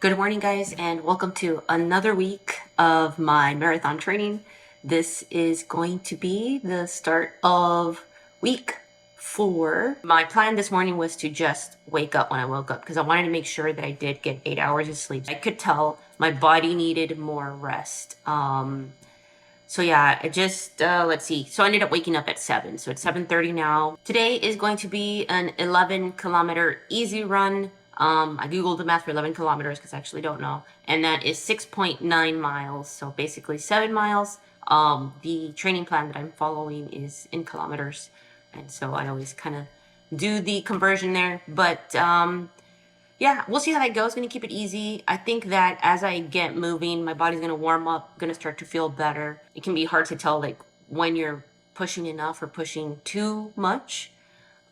Good morning, guys, and welcome to another week of my marathon training. This is going to be the start of week 4. My plan this morning was to just wake up when I woke up because I wanted to make sure that I did get 8 hours of sleep. I could tell my body needed more rest. So yeah, I just, let's see. So I ended up waking up at 7. So it's 7:30 now. Today is going to be an 11-kilometer easy run. I Googled the math for 11 kilometers because I actually don't know. And that is 6.9 miles. So basically 7 miles. The training plan that I'm following is in kilometers. And so I always kind of do the conversion there. But, yeah, we'll see how that goes. Gonna keep it easy. I think that as I get moving, my body's gonna warm up, gonna start to feel better. It can be hard to tell like when you're pushing enough or pushing too much.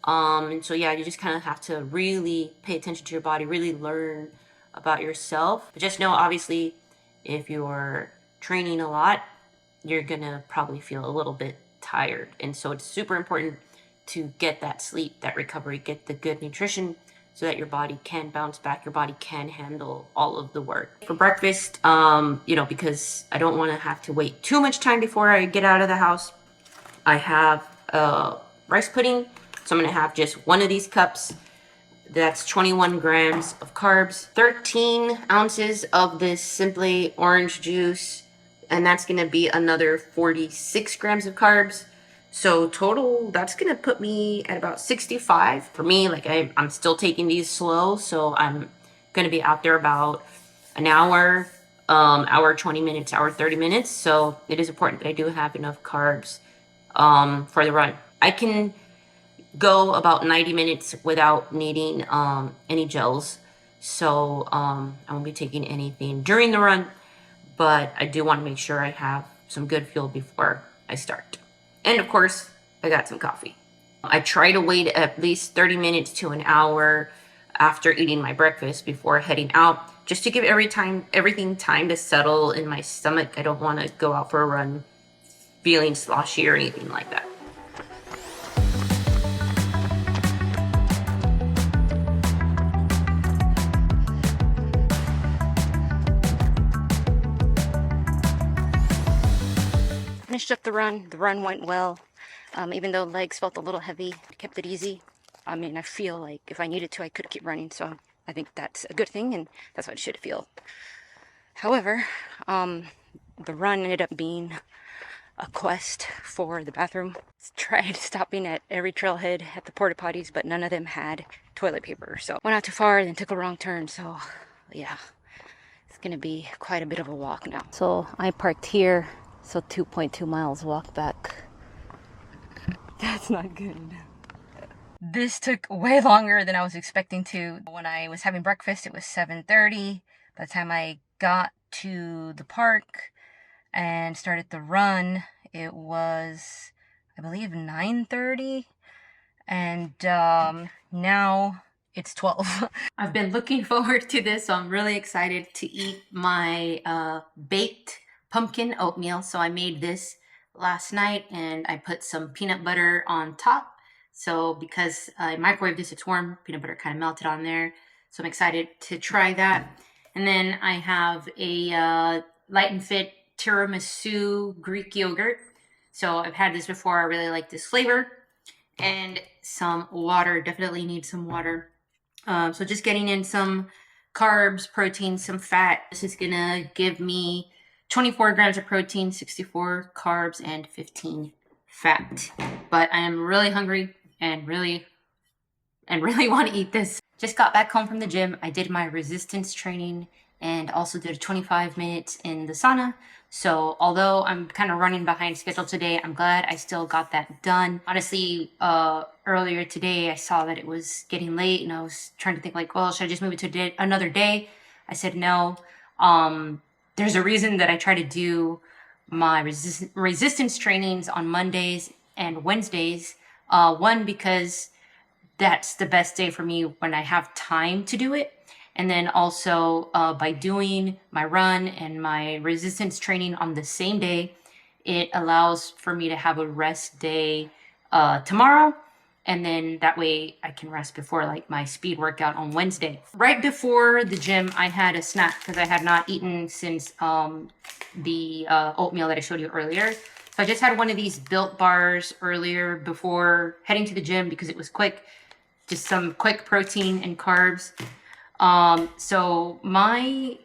And so yeah, you just kind of have to really pay attention to your body, really learn about yourself. But just know, obviously, if you're training a lot, you're gonna probably feel a little bit tired. And so it's super important to get that sleep, that recovery, get the good nutrition so that your body can bounce back, your body can handle all of the work. For breakfast, because I don't want to have to wait too much time before I get out of the house, I have rice pudding. So I'm going to have just one of these cups. That's 21 grams of carbs, 13 ounces of this Simply orange juice, and that's going to be another 46 grams of carbs. So total, that's going to put me at about 65. For me, like I'm still taking these slow, so I'm going to be out there about an hour, hour 20 minutes, hour 30 minutes. So it is important that I do have enough carbs for the run. I can go about 90 minutes without needing any gels. So I won't be taking anything during the run, but I do want to make sure I have some good fuel before I start. And of course, I got some coffee. I try to wait at least 30 minutes to an hour after eating my breakfast before heading out, just to give everything time to settle in my stomach. I don't want to go out for a run feeling sloshy or anything like that. Finished up the run. The run went well. Even though legs felt a little heavy, kept it easy. I mean, I feel like if I needed to, I could keep running. So I think that's a good thing, and that's what it should feel. However, the run ended up being a quest for the bathroom. Tried stopping at every trailhead at the porta potties, but none of them had toilet paper. So went out too far, then took a wrong turn. So yeah, it's gonna be quite a bit of a walk now. So I parked here. So 2.2 miles walk back. That's not good. This took way longer than I was expecting to. When I was having breakfast, it was 7:30. By the time I got to the park and started the run, it was, I believe, 9:30. And now it's 12. I've been looking forward to this, so I'm really excited to eat my baked pumpkin oatmeal. So I made this last night and I put some peanut butter on top. So because I microwaved this, it's warm, peanut butter kind of melted on there. So I'm excited to try that. And then I have a Light and Fit tiramisu Greek yogurt. So I've had this before. I really like this flavor. And some water. Definitely need some water. So just getting in some carbs, protein, some fat. This is gonna give me 24 grams of protein, 64 carbs, and 15 fat. But I am really hungry and really want to eat this. Just got back home from the gym. I did my resistance training and also did 25 minutes in the sauna. So although I'm kind of running behind schedule today, I'm glad I still got that done. Honestly, earlier today, I saw that it was getting late and I was trying to think like, well, should I just move it to another day? I said no. There's a reason that I try to do my resistance trainings on Mondays and Wednesdays. One, because that's the best day for me when I have time to do it. And then also by doing my run and my resistance training on the same day, it allows for me to have a rest day tomorrow and then that way I can rest before like my speed workout on Wednesday. Right before the gym, I had a snack because I had not eaten since the oatmeal that I showed you earlier. So I just had one of these Built bars earlier before heading to the gym because it was quick, just some quick protein and carbs. So my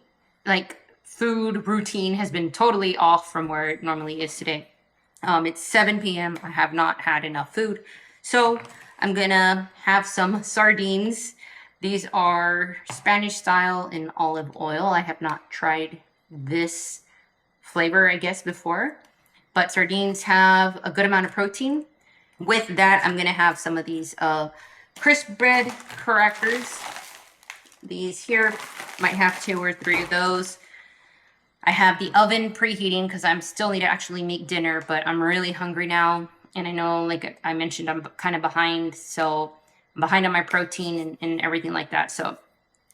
like food routine has been totally off from where it normally is today. It's 7 p.m. I have not had enough food. So I'm gonna have some sardines. These are Spanish style in olive oil. I have not tried this flavor, I guess, before. But sardines have a good amount of protein. With that, I'm gonna have some of these crisp bread crackers. These here, might have 2 or 3 of those. I have the oven preheating because I'm still need to actually make dinner, but I'm really hungry now. And I know, like I mentioned, I'm kind of behind. So I'm behind on my protein and everything like that. So I'm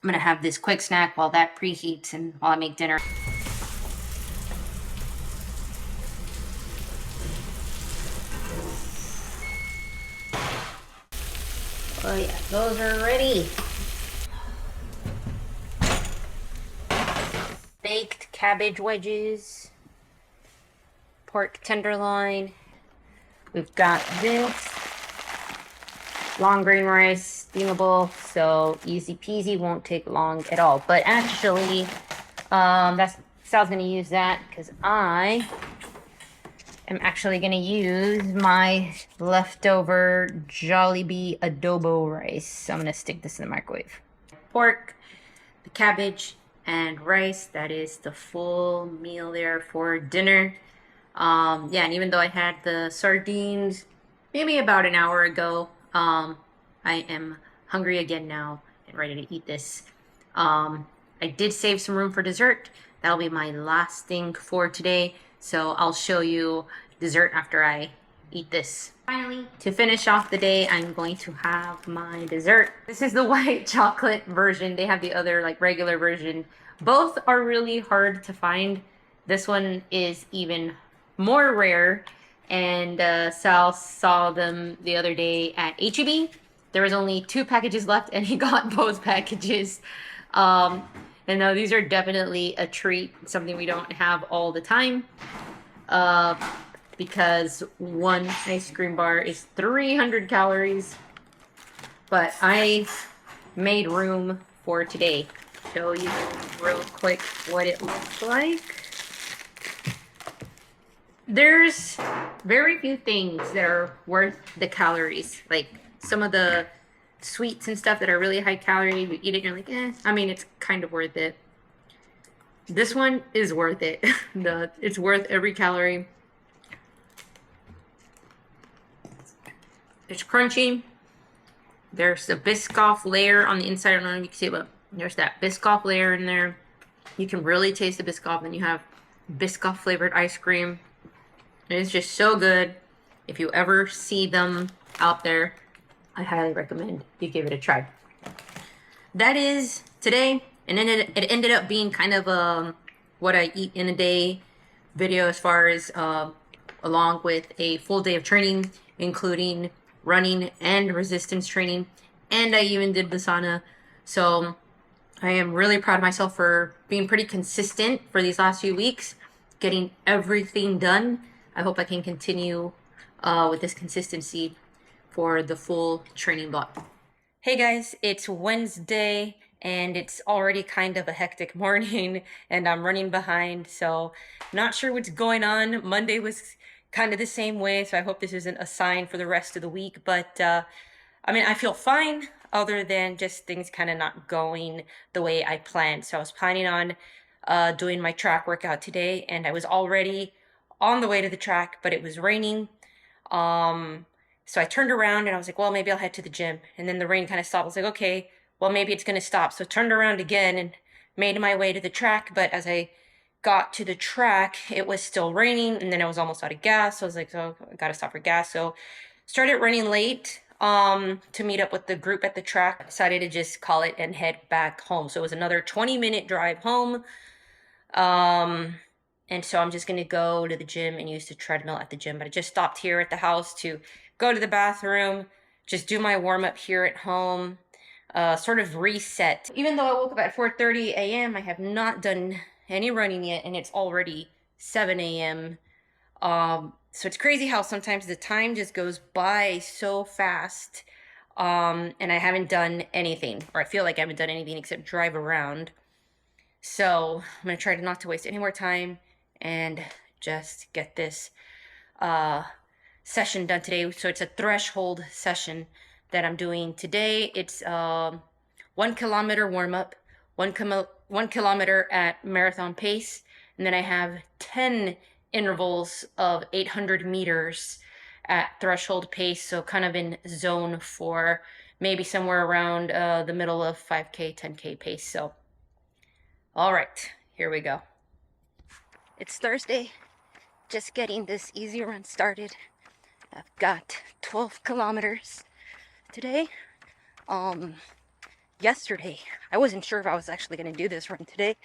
going to have this quick snack while that preheats and while I make dinner. Oh yeah, those are ready. Baked cabbage wedges, pork tenderloin. We've got this long grain rice, steamable, so easy peasy, won't take long at all. But actually, Sal's gonna use that because I am actually gonna use my leftover Jollibee adobo rice. So I'm gonna stick this in the microwave. Pork, the cabbage, and rice. That is the full meal there for dinner. Yeah, and even though I had the sardines maybe about an hour ago, I am hungry again now and ready to eat this. I did save some room for dessert. That'll be my last thing for today. So I'll show you dessert after I eat this. Finally, to finish off the day, I'm going to have my dessert. This is the white chocolate version. They have the other like regular version. Both are really hard to find. This one is even more rare, and Sal saw them the other day at HEB. There was only 2 packages left and he got both packages. And no, these are definitely a treat, something we don't have all the time. Because one ice cream bar is 300 calories. But I made room for today. Show you real quick what it looks like. There's very few things that are worth the calories. Like some of the sweets and stuff that are really high calorie, you eat it and you're like, eh. I mean, it's kind of worth it. This one is worth it. It's worth every calorie. It's crunchy. There's a Biscoff layer on the inside. I don't know if you can see it, but there's that Biscoff layer in there. You can really taste the Biscoff, and you have Biscoff flavored ice cream. It is just so good. If you ever see them out there, I highly recommend you give it a try. That is today, and then it ended up being kind of what I eat in a day video, as far as along with a full day of training, including running and resistance training, and I even did the sauna. So I am really proud of myself for being pretty consistent for these last few weeks, getting everything done. I hope I can continue with this consistency for the full training block. Hey guys, it's Wednesday and it's already kind of a hectic morning and I'm running behind, so not sure what's going on. Monday was kind of the same way, so I hope this isn't a sign for the rest of the week, but I mean, I feel fine other than just things kind of not going the way I planned. So I was planning on doing my track workout today, and I was already on the way to the track, but it was raining. So I turned around and I was like, well, maybe I'll head to the gym. And then the rain kind of stopped. I was like, okay, well, maybe it's going to stop. So I turned around again and made my way to the track. But as I got to the track, it was still raining, and then I was almost out of gas. So I was like, oh, I got to stop for gas. So started running late to meet up with the group at the track. I decided to just call it and head back home. So it was another 20-minute drive home. And so I'm just going to go to the gym and use the treadmill at the gym. But I just stopped here at the house to go to the bathroom, just do my warm-up here at home, sort of reset. Even though I woke up at 4:30 a.m., I have not done any running yet, and it's already 7 a.m. So it's crazy how sometimes the time just goes by so fast, and I haven't done anything, or I feel like I haven't done anything except drive around. So I'm gonna try to not to waste any more time and just get this session done today. So it's a threshold session that I'm doing today. It's 1 kilometer warm up, 1 kilometer at marathon pace, and then I have 10 intervals of 800 meters at threshold pace. So kind of in zone for maybe somewhere around the middle of 5K, 10K pace. So, all right, here we go. It's Thursday, just getting this easy run started. I've got 12 kilometers today. Yesterday, I wasn't sure if I was actually going to do this run today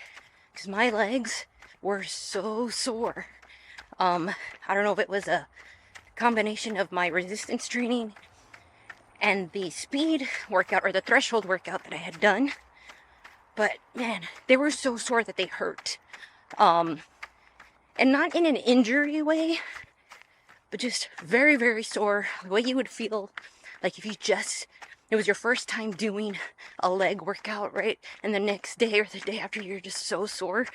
because my legs were so sore. I don't know if it was a combination of my resistance training and the speed workout or the threshold workout that I had done, but man, they were so sore that they hurt. And not in an injury way, but just very, very sore. The way you would feel like if you it was your first time doing a leg workout, right? And the next day or the day after, you're just so sore.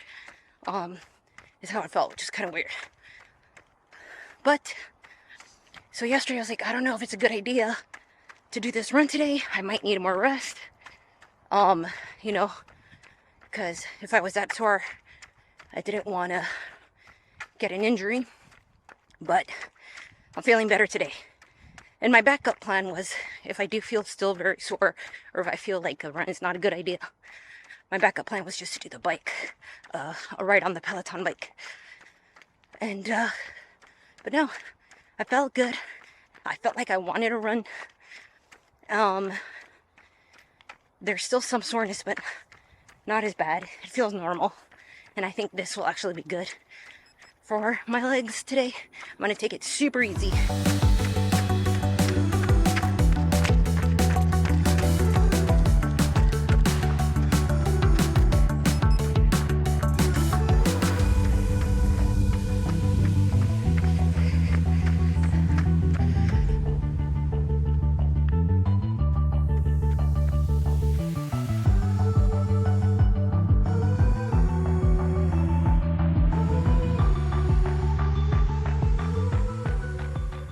Is how it felt, which is kind of weird. But, so yesterday I was like, I don't know if it's a good idea to do this run today. I might need more rest. Because if I was that sore, I didn't want to get an injury. But I'm feeling better today. And my backup plan was, if I do feel still very sore, or if I feel like a run is not a good idea, my backup plan was just to do the bike, a ride on the Peloton bike. And, but no, I felt good. I felt like I wanted to run. There's still some soreness, but not as bad. It feels normal. And I think this will actually be good for my legs today. I'm gonna take it super easy.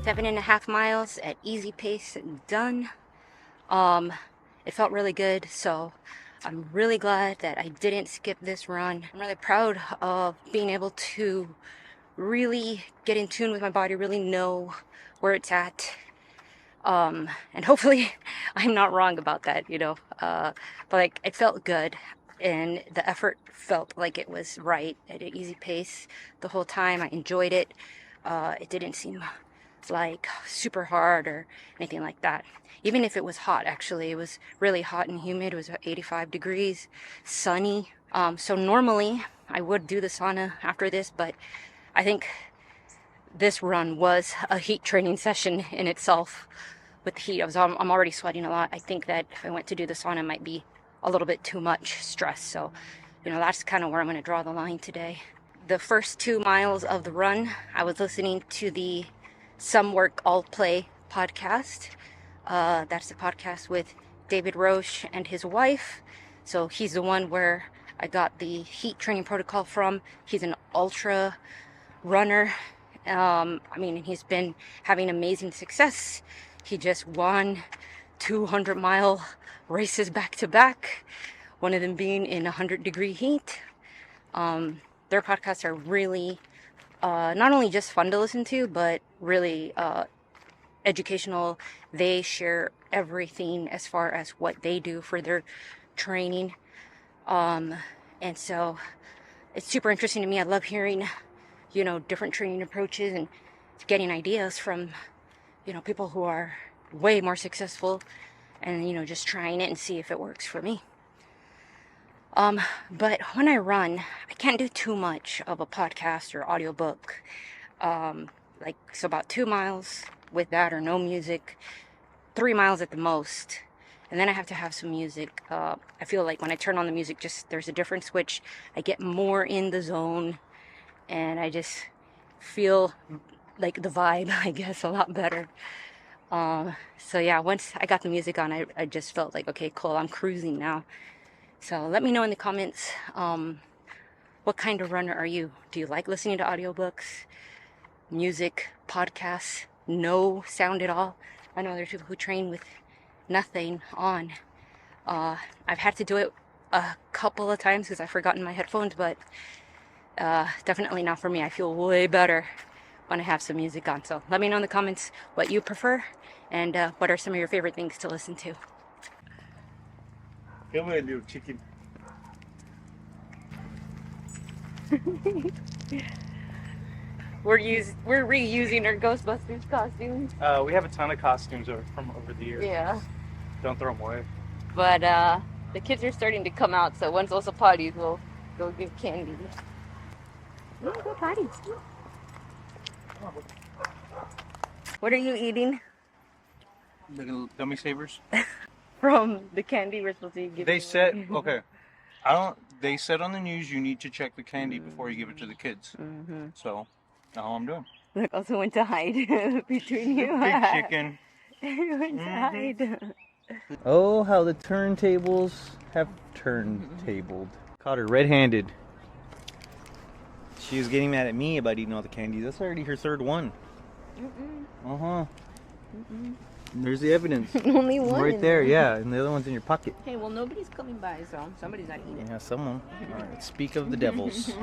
Seven and a half miles at easy pace done. It felt really good, so I'm really glad that I didn't skip this run. I'm really proud of being able to really get in tune with my body, really know where it's at. And hopefully I'm not wrong about that, but like, it felt good and the effort felt like it was right at an easy pace the whole time. I enjoyed it. It didn't seem like super hard or anything like that. Even if it was hot, actually, it was really hot and humid. It was 85 degrees, sunny. So normally I would do the sauna after this, but I think this run was a heat training session in itself. With the heat, I'm already sweating a lot. I think that if I went to do the sauna, it might be a little bit too much stress. So, that's kind of where I'm going to draw the line today. The first 2 miles of the run, I was listening to the Some Work All Play podcast. That's the podcast with David Roche and his wife. So he's the one where I got the heat training protocol from. He's an ultra runner. He's been having amazing success. He just won 200-mile races back to back, one of them being in 100-degree heat. Their podcasts are really not only just fun to listen to, but really educational. They share everything as far as what they do for their training. And so it's super interesting to me. I love hearing, different training approaches and getting ideas from, people who are way more successful and, just trying it and see if it works for me. But when I run, I can't do too much of a podcast or audiobook. So about 2 miles with that or no music. 3 miles at the most. And then I have to have some music. I feel like when I turn on the music, just there's a different switch. I get more in the zone, and I just feel like the vibe, I guess, a lot better. So yeah, once I got the music on, I just felt like, okay, cool, I'm cruising now. So let me know in the comments, what kind of runner are you? Do you like listening to audiobooks, music, podcasts, no sound at all? I know there's people who train with nothing on. I've had to do it a couple of times because I've forgotten my headphones, but definitely not for me. I feel way better when I have some music on. So let me know in the comments what you prefer and what are some of your favorite things to listen to. I'm gonna do chicken. We're reusing our Ghostbusters costumes. We have a ton of costumes from over the years. Yeah. Don't throw them away. But the kids are starting to come out, so once those are potties, we'll go give candy. Go potties. What are you eating? The gummy savers. From the candy we're supposed to give. They said okay. They said on the news you need to check the candy before you give it to the kids. Mm-hmm. So that's all I'm doing. Look, also went to hide between you. Big chicken. He went to hide. Oh, how the turntables have turntabled. Caught her red-handed. She was getting mad at me about eating all the candies. That's already her third one. Uh-huh. There's the evidence. Only one. Right there, yeah. And the other one's in your pocket. Hey, well, nobody's coming by, so somebody's not eating. Yeah, someone. All right, speak of the devils.